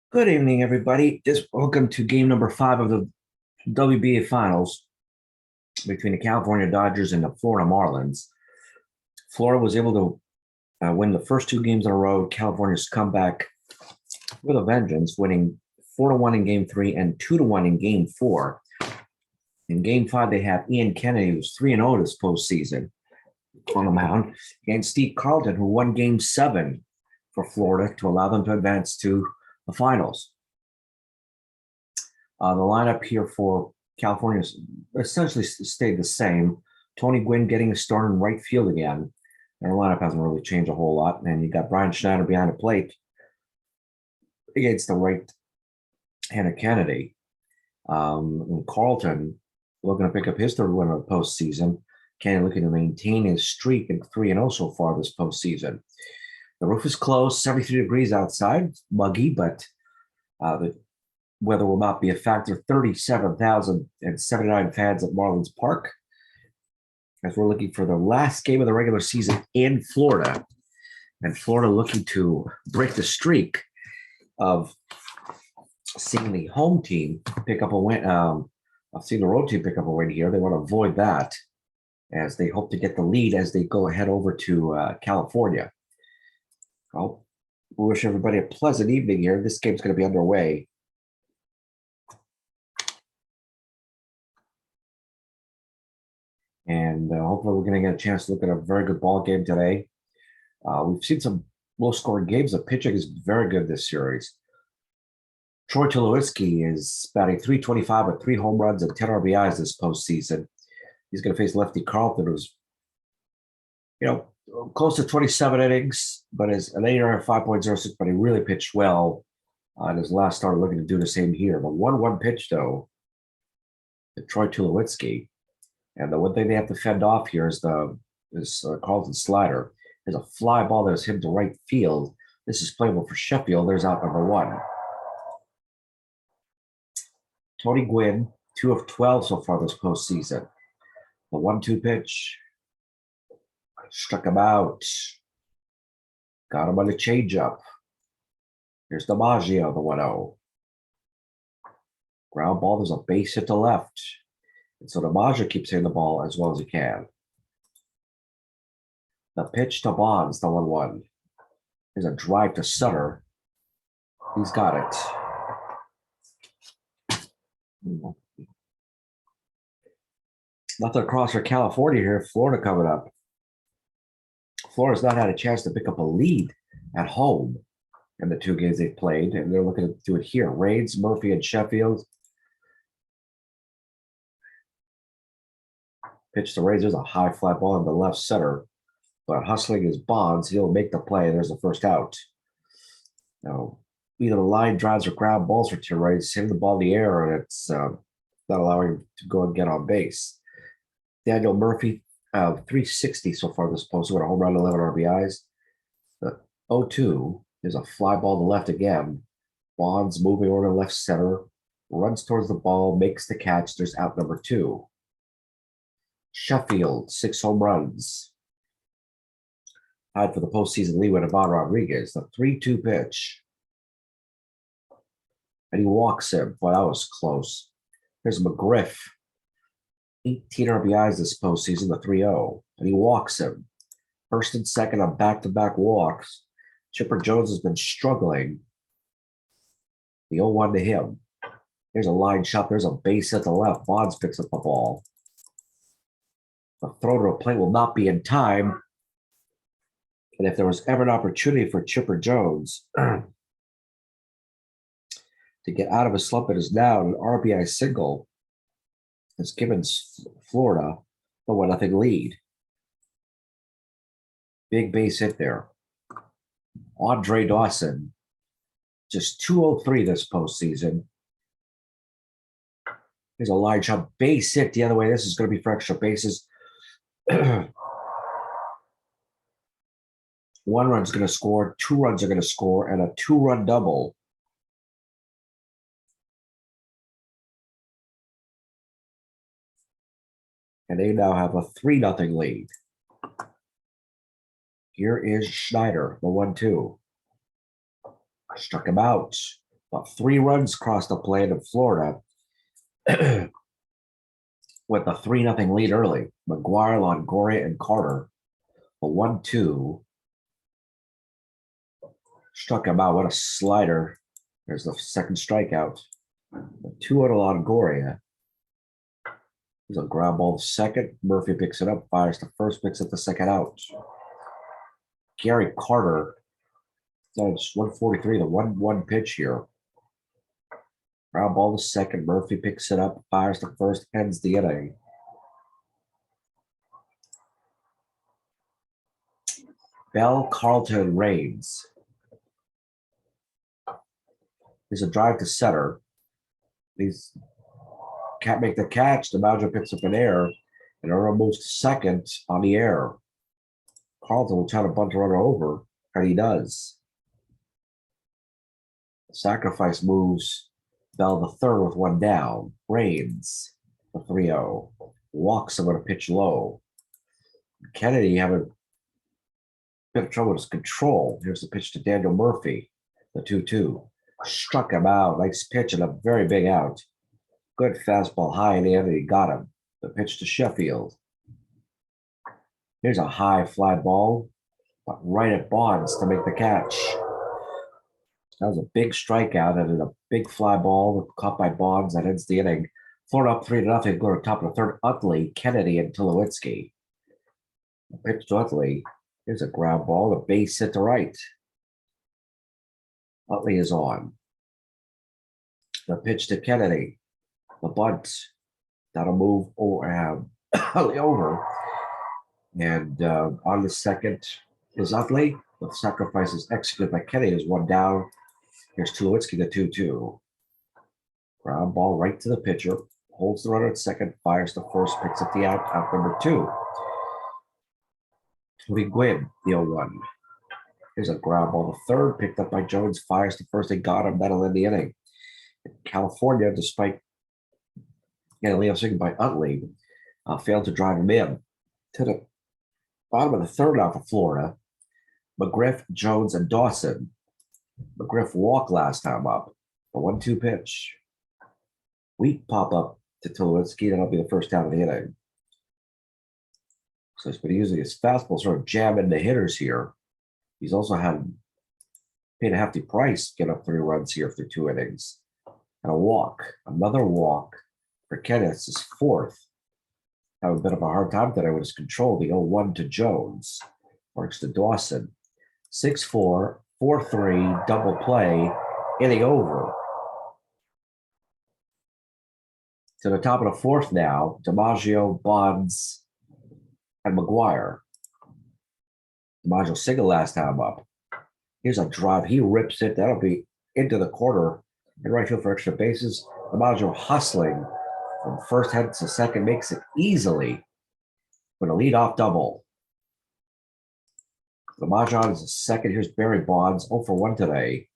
Good evening, everybody. Just welcome to game number 5 of the WBA Finals between the California Dodgers and the Florida Marlins. Florida was able to win the first 2 games in a row. California's come back with a vengeance, winning 4-1 in Game 3 and 2-1 in Game 4. In Game 5, they have Ian Kennedy, who's 3-0 this postseason, on the mound against Steve Carlton, who won Game 7 for Florida to allow them to advance to the finals. The lineup here for California essentially stayed the same. Tony Gwynn getting a start in right field again. Their lineup hasn't really changed a whole lot. And you got Brian Schneider behind the plate against the right-handed Kennedy. And Carlton looking to pick up his third win of the postseason. Kennedy looking to maintain his streak at 3-0 so far this postseason. The roof is closed, 73 degrees outside. It's muggy, but the weather will not be a factor. 37,079 fans at Marlins Park as we're looking for the last game of the regular season in Florida. And Florida looking to break the streak of seeing the home team pick up a win. I've seen the road team pick up a win here. They want to avoid that as they hope to get the lead as they go ahead over to California. Well, we wish everybody a pleasant evening here. This game's going to be underway. And hopefully we're going to get a chance to look at a very good ball game today. We've seen some low-scoring games. The pitching is very good this series. Troy Tulowitzki is batting .325 with 3 home runs and 10 RBIs this postseason. He's going to face lefty Carlton, who's, close to 27 innings, but is an ERA 5.06, but he really pitched well on his last start, looking to do the same here. The 1-1 pitch, though, to Troy Tulowitzki. And the one thing they have to fend off here is this Carlton slider. There's a fly ball that was hit to right field. This is playable for Sheffield. There's out number 1. Tony Gwynn, 2 of 12 so far this postseason. The 1-2 pitch. Struck him out. Got him on the changeup. Here's DiMaggio, the 1-0. Ground ball, there's a base hit to left. And so DiMaggio keeps hitting the ball as well as he can. The pitch to Bonds, the 1-1. There's a drive to Sutter. He's got it. Nothing across for California here. Florida coming up. Florida's not had a chance to pick up a lead at home in the 2 games they've played, and they're looking to do it here. Raines, Murphy, and Sheffield. Pitch to Raines. There's a high fly ball in the left center, but hustling is Bonds. He'll make the play. There's the first out. Now, either the line drives or ground balls for Raines, hitting the ball in the air, and it's not allowing him to go and get on base. Daniel Murphy, 360 so far this post, with a home run, 11 RBIs. The 0-2 is a fly ball to left again. Bonds moving over to left center, runs towards the ball, makes the catch. There's out number 2. Sheffield, 6 home runs. Tied for the postseason lead with Ivan Rodriguez. The 3-2 pitch. And he walks him. Well, that was close. Here's McGriff. 18 RBIs this postseason, the 3-0. And he walks him. First and second on back-to-back walks. Chipper Jones has been struggling. The 0-1 to him. Here's a line shot. There's a base at the left. Bonds picks up the ball. The throw to a plate will not be in time. And if there was ever an opportunity for Chipper Jones to get out of a slump, it is now. An RBI single has given Florida the 1-0 lead. Big base hit there. Andre Dawson, just 203 this postseason. Here's a line shot, base hit the other way. This is going to be for extra bases. 1 run's going to score, 2 runs are going to score, and a 2-run double. And they now have a 3-0 lead. Here is Schneider, the 1-2. Struck him out. But 3 runs crossed the plate in Florida with a 3-0 lead early. McGuire, Longoria, and Carter. A 1-2. Struck him out. What a slider. There's the second strikeout. A 2-0 Longoria. There's a ground ball second. Murphy picks it up, fires the first, picks up the second out. Gary Carter. That's 143, the 1-1 pitch here. Ground ball the second. Murphy picks it up, fires the first, ends the inning. Bell, Carlton, Reigns. There's a drive to center. These can't make the catch. DiMaggio picks up an air, and Earl moves to second on the air. Carlton will try to bunt the runner over, and he does. Sacrifice moves Bell the third with 1 down. Reigns, the 3-0. Walks him on a pitch low. Kennedy having a bit of trouble with his control. Here's the pitch to Daniel Murphy, the 2-2. Struck him out. Nice pitch and a very big out. Good fastball high in the end, and he got him. The pitch to Sheffield. Here's a high fly ball, but right at Bonds to make the catch. That was a big strikeout and a big fly ball caught by Bonds that ends the inning. Florida up 3-0. Go to top of the third. Utley, Kennedy, and Tulowitzki. The pitch to Utley. Here's a ground ball, a base hit to right. Utley is on. The pitch to Kennedy. The bunt. That'll move Utley over. And on the second is Utley. The sacrifice is executed by Kennedy. There's 1 down. Here's Tulowitzki, the 2-2. Ground ball right to the pitcher. Holds the runner at second. Fires the first. Picks up the out. Out number 2. Tony Gwynn, the 0-1. Here's a ground ball. The third, picked up by Jones. Fires the first. They got him. That'll end the inning. California, despite getting lead off second by Utley, failed to drive him in. To the bottom of the third now for Florida. McGriff, Jones, and Dawson. McGriff walked last time up. A 1-2 pitch. Weak pop-up to Tulowitzki. That'll be the first down of the inning. So he's been using his fastball, sort of jamming the hitters here. He's also paid a hefty price to get up 3 runs here through 2 innings. And a walk. Another walk for Kenneth. It's his 4th. Have a bit of a hard time today with his control. The 0-1 to Jones. Works to Dawson. 6-4, 4-3, double play, inning over. To the top of the 4th now, DiMaggio, Bonds, and McGuire. DiMaggio single last time up. Here's a drive. He rips it. That'll be into the corner in right field for extra bases. DiMaggio hustling from first head to second, makes it easily with a leadoff double. DiMaggio is a second. Here's Barry Bonds, 0 for 1 today.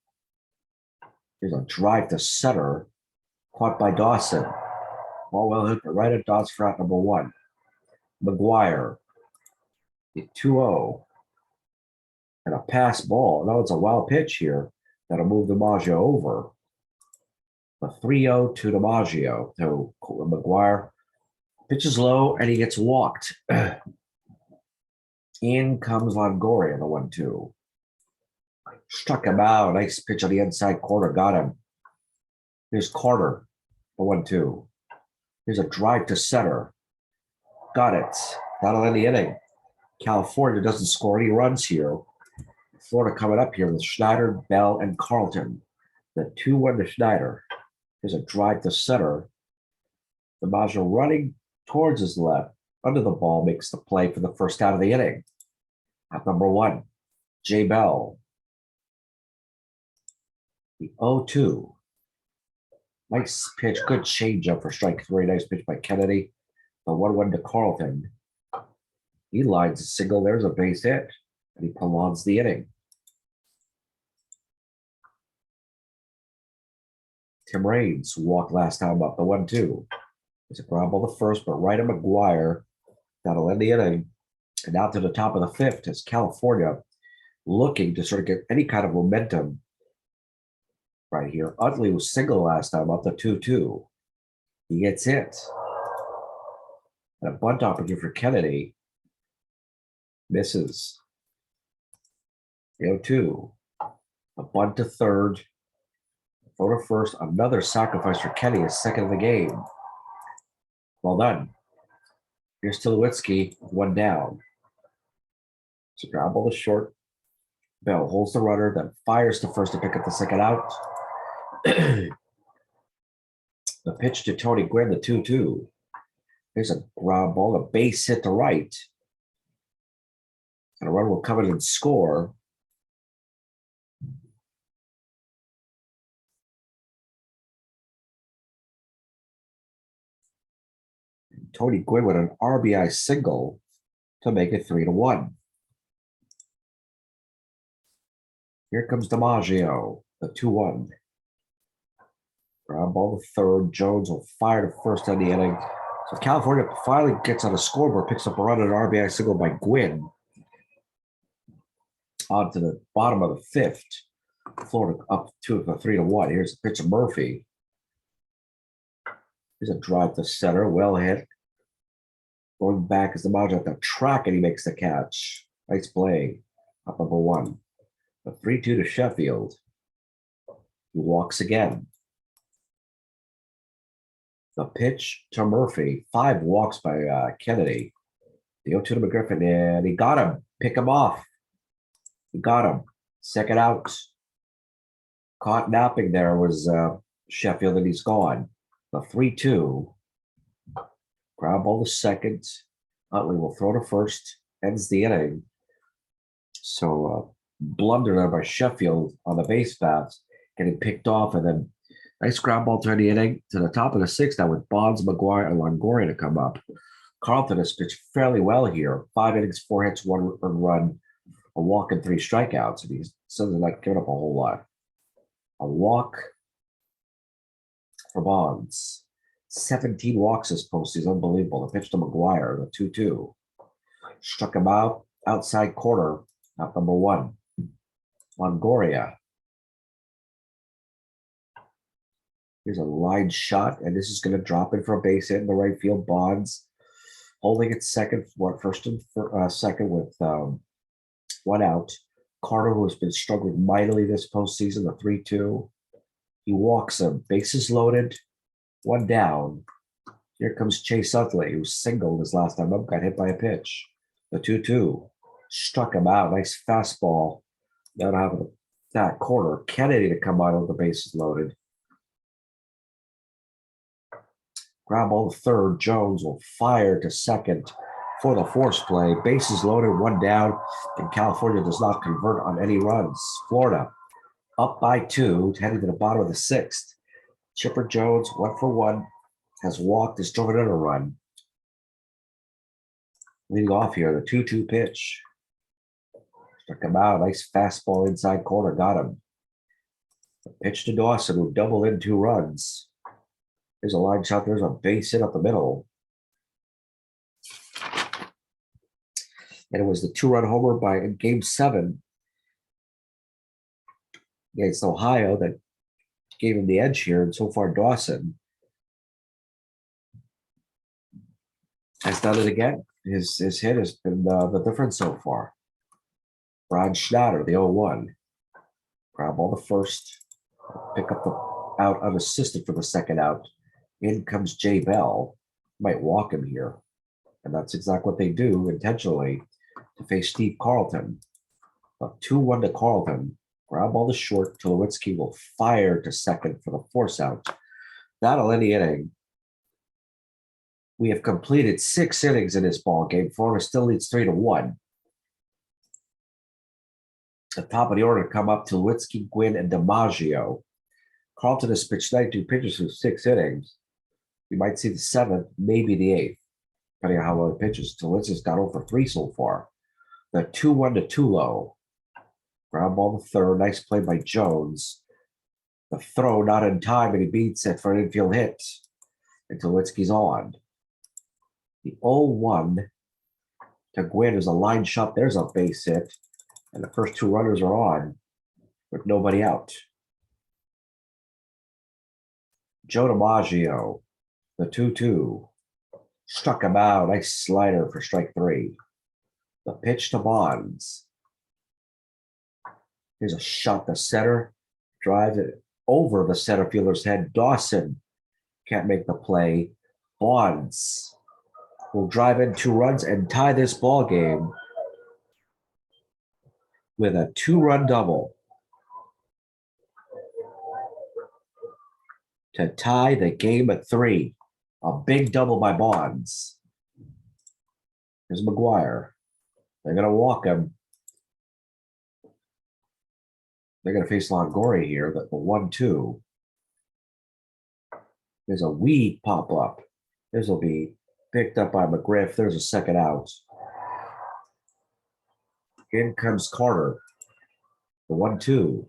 Here's a drive to center, caught by Dawson. Ball well hit, but right at Dawson for out number 1. McGuire, the 2-0. And a pass ball. No, it's a wild pitch here that'll move DiMaggio over. The 3-0 to DiMaggio to McGuire. Pitches low, and he gets walked. In comes Longoria, the 1-2. Struck him out. Nice pitch on the inside corner. Got him. Here's Carter, the 1-2. Here's a drive to center. Got it. That'll end the inning. California doesn't score any runs here. Florida coming up here with Schneider, Bell, and Carlton. The 2-1 to Schneider. Here's a drive to center. DiMaggio running towards his left. Under the ball, makes the play for the first out of the inning. At number 1, J. Bell. The 0-2. Nice pitch. Good changeup for strike 3. Nice pitch by Kennedy. The 1-1 to Carlton. He lines a single. There's a base hit. And he prolongs the inning. Tim Raines walked last time up. The 1-2. It's a ground ball the first, but right at McGuire. That'll end the inning. And now to the top of the 5th is California looking to sort of get any kind of momentum right here. Utley was single last time up to 2-2. He gets hit. And a bunt opportunity for Kennedy. Misses. 0-2. A bunt to third. Throw to first. Another sacrifice for Kennedy, his second of the game. Well done. Here's Tulowitzki, one down. So grab all the short. Bell holds the runner, then fires to first to pick up the second out. The pitch to Tony Gwynn, the 2-2. Here's a ground ball, a base hit to right. And a run will come in and score. Tony Gwynn with an RBI single to make it 3-1. Here comes DiMaggio, the 2-1. Ground ball to third. Jones will fire to first on the inning. So California finally gets on a scoreboard, picks up a run and an RBI single by Gwynn. On to the bottom of the fifth. Florida up 3-1. Here's the pitch of Murphy. Here's a drive to center, well hit. Going back is DiMaggio at the track, and he makes the catch. Nice play. Up number 1. A 3-2 to Sheffield. He walks again. The pitch to Murphy. 5 walks by Kennedy. The 0-2 to McGriffin, and he got him. Pick him off. He got him. Second out. Caught napping there was Sheffield, and he's gone. The 3-2. Ground ball to second. Utley will throw to first. Ends the inning. So blunder there by Sheffield on the base paths, getting picked off, and then nice ground ball to the inning to the top of the 6th now with Bonds, McGuire, and Longoria to come up. Carlton has pitched fairly well here. 5 innings, 4 hits, 1 run, a walk, and 3 strikeouts. And he's certainly not giving up a whole lot. A walk for Bonds. 17 walks this postseason. Unbelievable. The pitch to McGuire, the 2-2. Struck him out, outside corner, out number 1. Longoria. Here's a line shot, and this is going to drop in for a base hit in the right field. Bonds holding it second, first and second with 1 out. Carter, who has been struggling mightily this postseason, the 3-2. He walks him. Bases loaded. 1 down. Here comes Chase Utley, who singled his last time up, got hit by a pitch. The 2-2. Struck him out. Nice fastball. Now to have that corner. Kennedy to come out with the bases loaded. Ground ball to third. Jones will fire to second for the force play. Bases loaded, 1 down, and California does not convert on any runs. Florida up by 2, heading to the bottom of the 6th. Chipper Jones, 1 for 1, has walked, has driven in a run. Leading off here, the 2-2 pitch. Struck him out. Nice fastball inside corner. Got him. The pitch to Dawson, who doubled in 2 runs. There's a line shot. There's a base hit up the middle. And it was the 2-run homer by Game 7 against Ohio that gave him the edge here. And so far, Dawson has done it again. His hit has been the difference so far. Brian Schnatter, the 0-1. Grab ball the first. Pick up the out unassisted for the second out. In comes Jay Bell. Might walk him here. And that's exactly what they do intentionally to face Steve Carlton. A 2-1 to Carlton. Grab ball to short. Tulowitzki will fire to second for the force out. That'll end the inning. We have completed 6 innings in this ball game. Florida still leads 3-1. The top of the order come up Tulowitzki, Gwynn, and DiMaggio. Carlton has pitched 92 pitches through 6 innings. You might see the 7th, maybe the 8th, depending on how well he pitches. Tulowitzki's got over 3 so far. The 2-1 to Tulo. Ground ball to third. Nice play by Jones. The throw not in time, and he beats it for an infield hit. And Tulowitzki's on. The 0-1 to Gwynn is a line shot. There's a base hit. And the first 2 runners are on with nobody out. Joe DiMaggio, the 2-2. Struck him out. Nice slider for strike 3. The pitch to Bonds. Here's a shot to center. Drives it over the center fielder's head. Dawson can't make the play. Bonds will drive in 2 runs and tie this ball game with a 2-run double to tie the game at 3. A big double by Bonds. Here's McGuire. They're going to walk him. They're going to face Longoria here. The 1-2. There's a weed pop up. This will be picked up by McGriff. There's a second out. In comes Carter. The 1-2.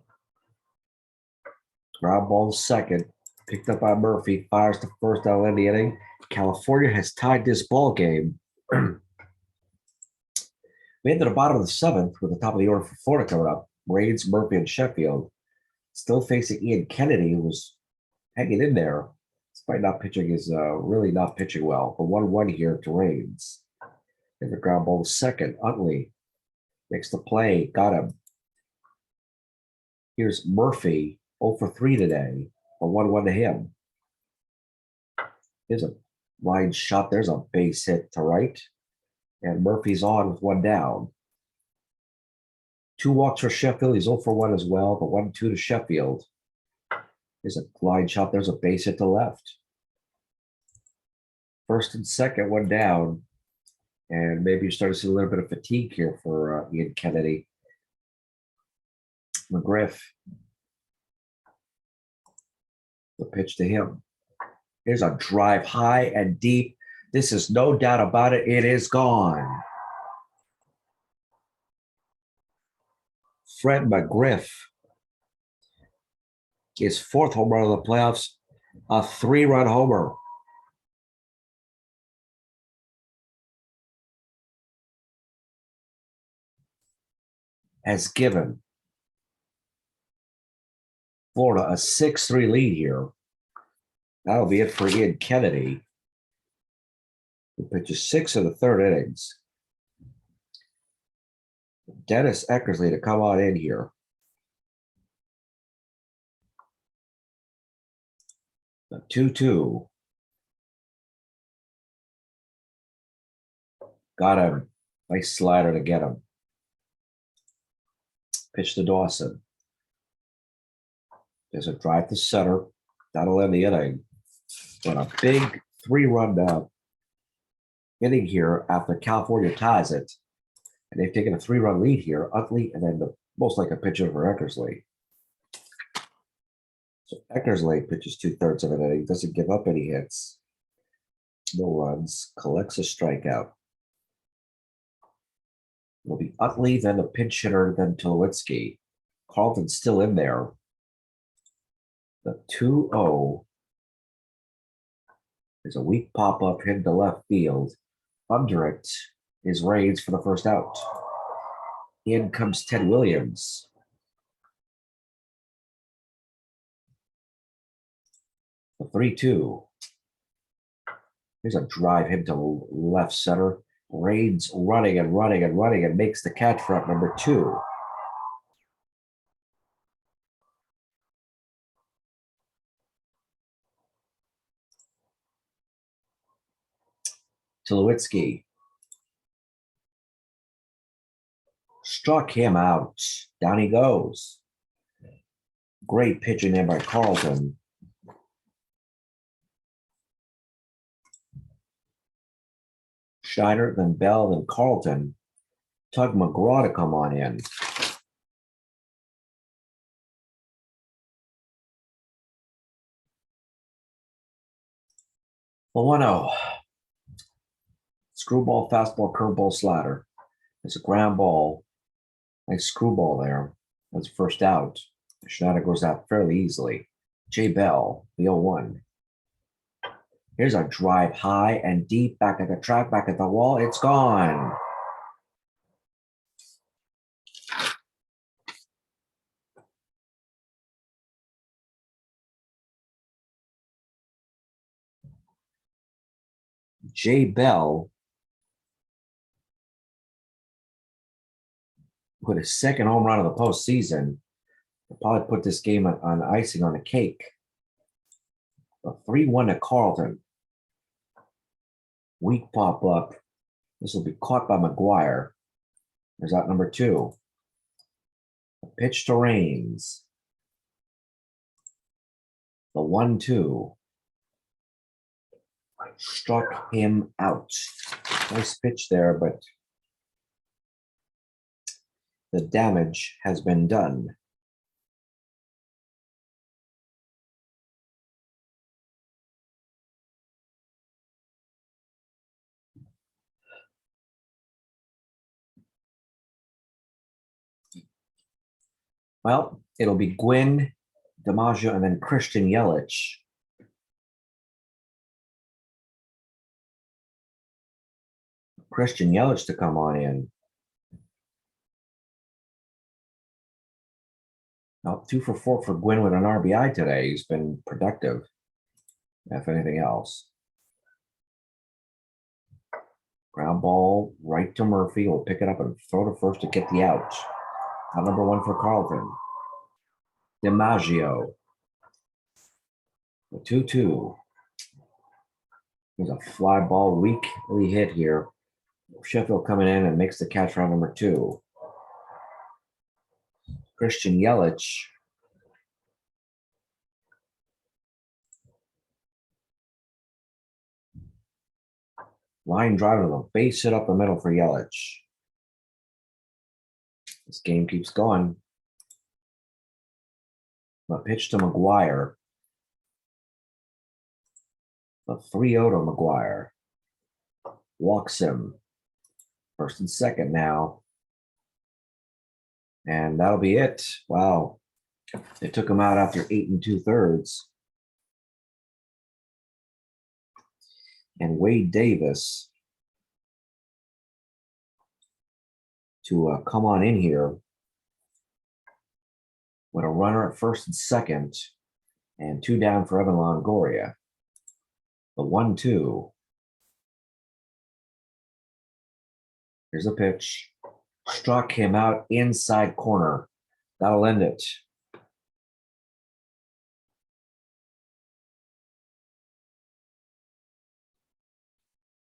Ground ball second. Picked up by Murphy. Fires to first out of the inning. California has tied this ball game. We ended the bottom of the 7th with the top of the order for Florida coming up. Braves, Murphy, and Sheffield. Still facing Ian Kennedy, who was hanging in there. Despite not pitching, is really not pitching well. The 1-1 here to Rains. In the ground ball second. Utley makes the play. Got him. Here's Murphy. 0 for 3 today. A 1-1 to him. Here's a line shot. There's a base hit to right. And Murphy's on with 1 down. 2 walks for Sheffield. He's 0 for 1 as well. The 1-2 to Sheffield. There's a line shot. There's a base hit to left. First and second, 1 down. And maybe you're starting to see a little bit of fatigue here for Ian Kennedy. McGriff. The pitch to him. Here's a drive high and deep. This is no doubt about it. It is gone. Fred McGriff. His 4th home run of the playoffs. A 3-run homer. Has given Florida a 6-3 lead here. That'll be it for Ian Kennedy, who pitches 6 of the 3rd innings. Dennis Eckersley to come on in here. The 2-2. Got him. Nice slider to get him. Pitch to Dawson. There's a drive to center. That'll end the inning. But a big 3-run inning here after California ties it. And they've taken a 3-run lead here. Utley, and then most like a pitcher for Eckersley. So Eckersley pitches 2/3 of an inning. Doesn't give up any hits. No runs. Collects a strikeout. It'll be Utley, then the pinch hitter, then Tulowitzki. Carlton's still in there. The 2-0 is a weak pop-up hit to left field. Under it is Rains for the first out. In comes Ted Williams. The 3-2. Here's a drive hit to left center. Rains running and running and running and makes the catch for up number 2. Tulowitzki struck him out. Down he goes. Great pitching there by Carlton. Schneider, then Bell, then Carlton. Tug McGraw to come on in. Well, 1-0. Screwball, fastball, curveball, slider. It's a ground ball. Nice screwball there. That's first out. Schneider goes out fairly easily. Jay Bell, the 0-1. Here's a drive high and deep back at the track, back at the wall. It's gone. Jay Bell put his second home run of the postseason. He'll probably put this game on icing on the cake. A 3-1 to Carlton. Weak pop up. This will be caught by McGuire. There's out number 2. A pitch to Raines. The 1-2. Struck him out. Nice pitch there, but the damage has been done. Well, it'll be Gwynn, DiMaggio, and then Christian Yelich. Christian Yelich to come on in. Now, 2 for 4 for Gwynn with an RBI today. He's been productive, if anything else. Ground ball right to Murphy. He'll pick it up and throw to first to get the out. Out number 1 for Carlton. DiMaggio. The 2-2. There's a fly ball weakly hit here. Sheffield coming in and makes the catch round number 2. Christian Yelich. Line drive to the base hit up the middle for Yelich. This game keeps going. A pitch to McGuire. A 3-0 to McGuire. Walks him. First and second now. And that'll be it. Wow. They took him out after 8 2/3. And Wade Davis to come on in here with a runner at first and second and 2 down for Evan Longoria. The 1-2. Here's a pitch. Struck him out inside corner. That'll end it.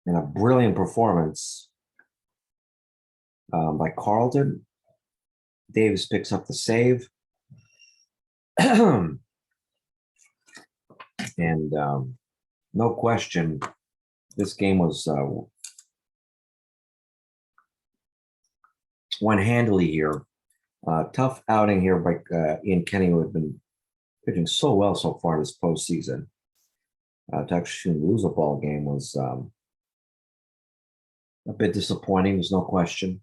And a brilliant performance by Carlton. Davis picks up the save. And no question, this game was won handily here. Tough outing here by Ian Kenny, who had been pitching so well so far this postseason. To actually lose a ball game was a bit disappointing. There's no question.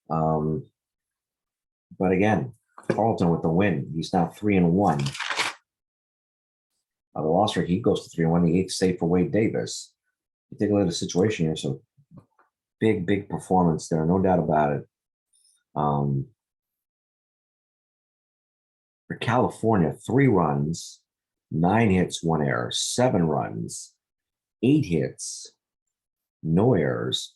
But again, Carlton with the win. He's now 3-1. The loss rate, he goes to 3-1. The 8th save for Wade Davis. You take a look at the situation here. So big performance there, no doubt about it. For California, 3 runs, 9 hits, 1 error, 7 runs, 8 hits, no errors.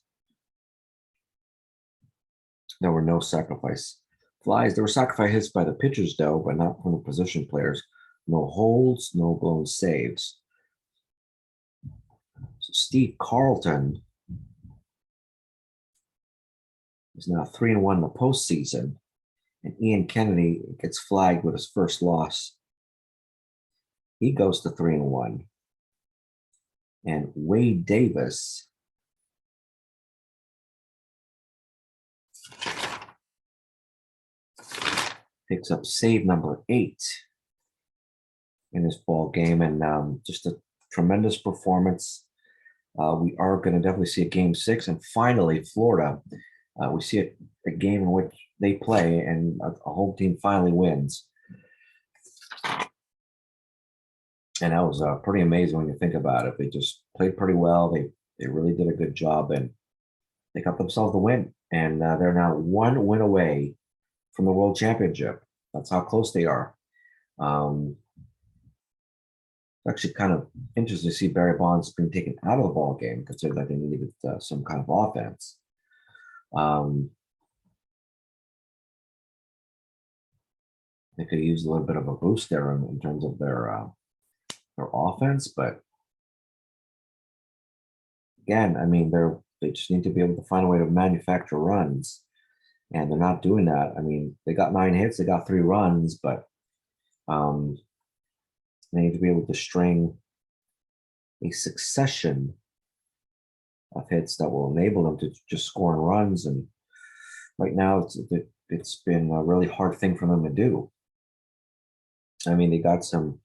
There were no sacrifice flies. There were sacrifice hits by the pitchers, though, but not from the position players. No holds, no blown saves. So Steve Carlton is now 3-1 in the postseason, and Ian Kennedy gets flagged with his first loss. He goes to 3-1, and Wade Davis picks up save number 8 in this ball game, and just a tremendous performance. We are going to definitely see a game 6, and finally Florida. We see a game in which they play and a home team finally wins. And that was pretty amazing when you think about it. They just played pretty well. They really did a good job, and they got themselves the win. And they're now 1 win away from the World Championship. That's how close they are. Actually kind of interesting to see Barry Bonds being taken out of the ball game, considering that they needed some kind of offense. They could use a little bit of a boost there in terms of their offense, but again, I mean, they just need to be able to find a way to manufacture runs, and they're not doing that. I mean, they got 9 hits, they got 3 runs, but they need to be able to string a succession of hits that will enable them to just score and runs. And right now, it's been a really hard thing for them to do. I mean, they got some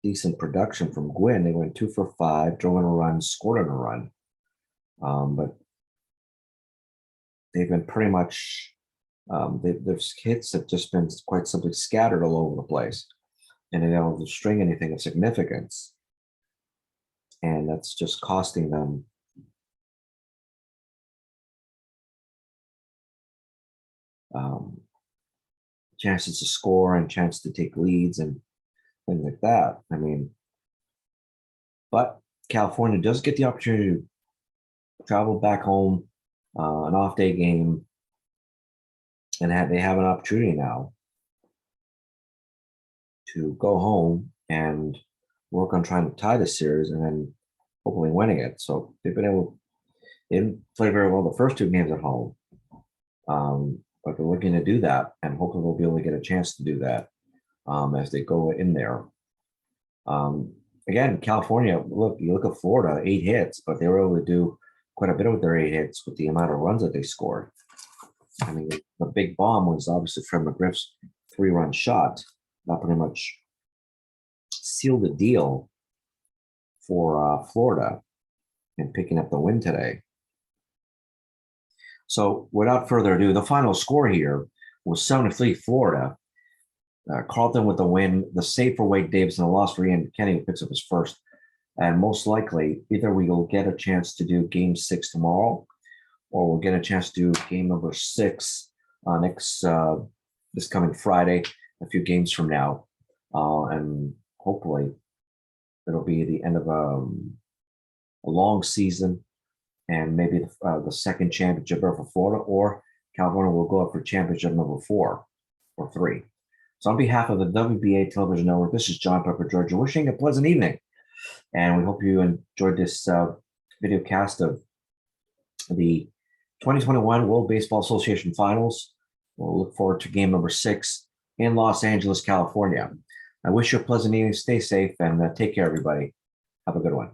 decent production from Gwynn. They went 2 for 5, drove in a run, scored on a run. But they've been pretty much, their hits have just been quite simply scattered all over the place. And they don't string anything of significance. And that's just costing them chances to score and chance to take leads and things like that. I mean, but California does get the opportunity to travel back home, an off day game, and they have an opportunity now to go home and work on trying to tie the series and then hopefully winning it. So they didn't play very well the first 2 games at home. But they're looking to do that, and hopefully they'll be able to get a chance to do that as they go in there. Again, California, you look at Florida, 8 hits, but they were able to do quite a bit with their 8 hits with the amount of runs that they scored. I mean, the big bomb was obviously Fred McGriff's 3-run shot. That pretty much sealed the deal for Florida in picking up the win today. So without further ado, the final score here was 7-3 Florida. Carlton with the win, the save for Wade Davis, and the loss for Ian Kenny, who picks up his first. And most likely, either we will get a chance to do game 6 tomorrow, or we'll get a chance to do game number 6 this coming Friday, a few games from now. And hopefully it'll be the end of a long season, and maybe the second championship for Florida, or California will go up for championship number 4 or 3. So on behalf of the WBA Television Network, this is John Pepper Georgia, wishing you a pleasant evening. And we hope you enjoyed this video cast of the 2021 World Baseball Association Finals. We'll look forward to game number 6 in Los Angeles, California. I wish you a pleasant evening. Stay safe and take care, everybody. Have a good one.